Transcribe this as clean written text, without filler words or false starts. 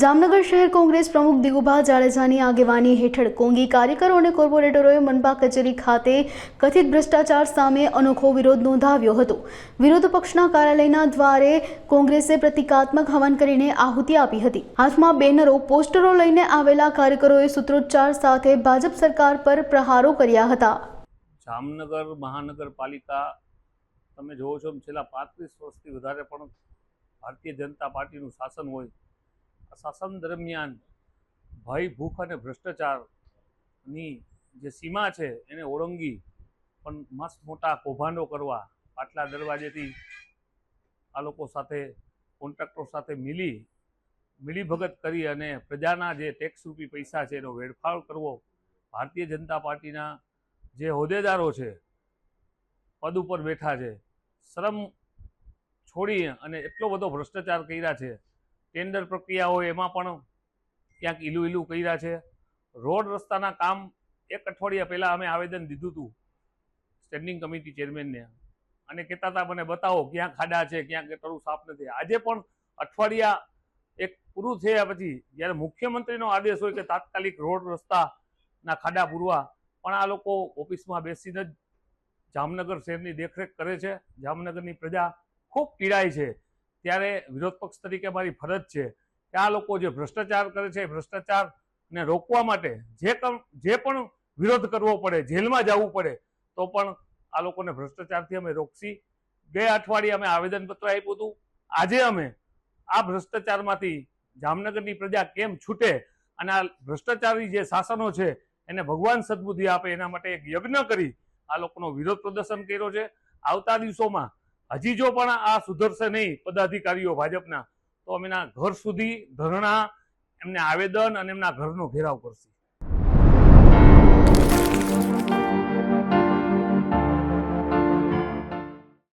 જામનગર શહેર કોંગ્રેસ પ્રમુખ દિગુભા જાડેજાની આગેવાની હેઠળ કોંગી કાર્યકરો અને કોર્પોરેટરોએ મનપા કચેરી ખાતે કથિત ભ્રષ્ટાચાર સામે અનોખો વિરોધ નોંધાવ્યો હતો। વિરોધ પક્ષના કાર્યાલયના દ્વારે કોંગ્રેસે પ્રતિકાત્મક હવન કરીને આહુતિ આપી હતી। હાથમાં બેનરો, પોસ્ટરો લઈને આવેલા કાર્યકરોએ સૂત્રોચ્ચાર સાથે ભાજપ સરકાર પર પ્રહારો કર્યા હતા। જામનગર મહાનગરપાલિકા તમે જોવો છો છેલ્લા 35 વર્ષથી વધારે પણ ભારતીય જનતા પાર્ટીનું શાસન હોય। શાસન દરમિયાન ભય, ભૂખ અને ભ્રષ્ટાચારની જે સીમા છે એને ઓળંગી પણ મસ્ત મોટા કૌભાંડો કરવા, પાટલા દરવાજેથી આ લોકો સાથે, કોન્ટ્રાક્ટરો સાથે મિલીભગત કરી અને પ્રજાના જે ટેક્સ રૂપી પૈસા છે એનો વેડફાળ કરવો, ભારતીય જનતા પાર્ટીના જે હોદ્દેદારો છે, પદ ઉપર બેઠા છે, શરમ છોડી અને એટલો બધો ભ્રષ્ટાચાર કર્યા છે। ટેન્ડર પ્રક્રિયા હોય એમાં પણ ક્યાંક ઈલું કર્યા છે। રોડ રસ્તાના કામ એક અઠવાડિયા પહેલાં અમે આવેદન દીધું હતું સ્ટેન્ડિંગ કમિટી ચેરમેનને અને કહેતા હતા મને બતાવો ક્યાં ખાડા છે, ક્યાં ગટરો સાફ નથી। આજે પણ અઠવાડિયા એક પૂરું થયા પછી જ્યારે મુખ્યમંત્રીનો આદેશ હોય કે તાત્કાલિક રોડ રસ્તાના ખાડા પૂરવા, પણ આ લોકો ઓફિસમાં બેસીને જ જામનગર શહેરની દેખરેખ કરે છે। જામનગરની પ્રજા ખૂબ પીડાય છે। ત્યારે વિરોધ પક્ષ તરીકે મારી ફરજ છે કે આ લોકો જે ભ્રષ્ટાચાર કરે છે એ ભ્રષ્ટાચારને રોકવા માટે જે પણ વિરોધ કરવો પડે, જેલમાં જવું પડે તો પણ આ લોકોને ભ્રષ્ટાચારથી અમે રોકશી। ગયા અઠવાડિયે અમે આવેદનપત્ર આપ્યું હતું। આજે અમે આ ભ્રષ્ટાચારમાંથી જામનગરની પ્રજા કેમ છૂટે અને આ ભ્રષ્ટાચારી જે શાસનો છે એને ભગવાન સદબુદ્ધિ આપે એના માટે એક યજ્ઞ કરી આ લોકોનો વિરોધ પ્રદર્શન કર્યો છે। આવતા દિવસોમાં હજી જો પણ આ સુધરશે નહીં પદાધિકારીઓ ભાજપના, તો અમે એના ઘર સુધી ધરણા, એમને આવેદન અને એમના ઘરનો ઘેરાવ કરશું।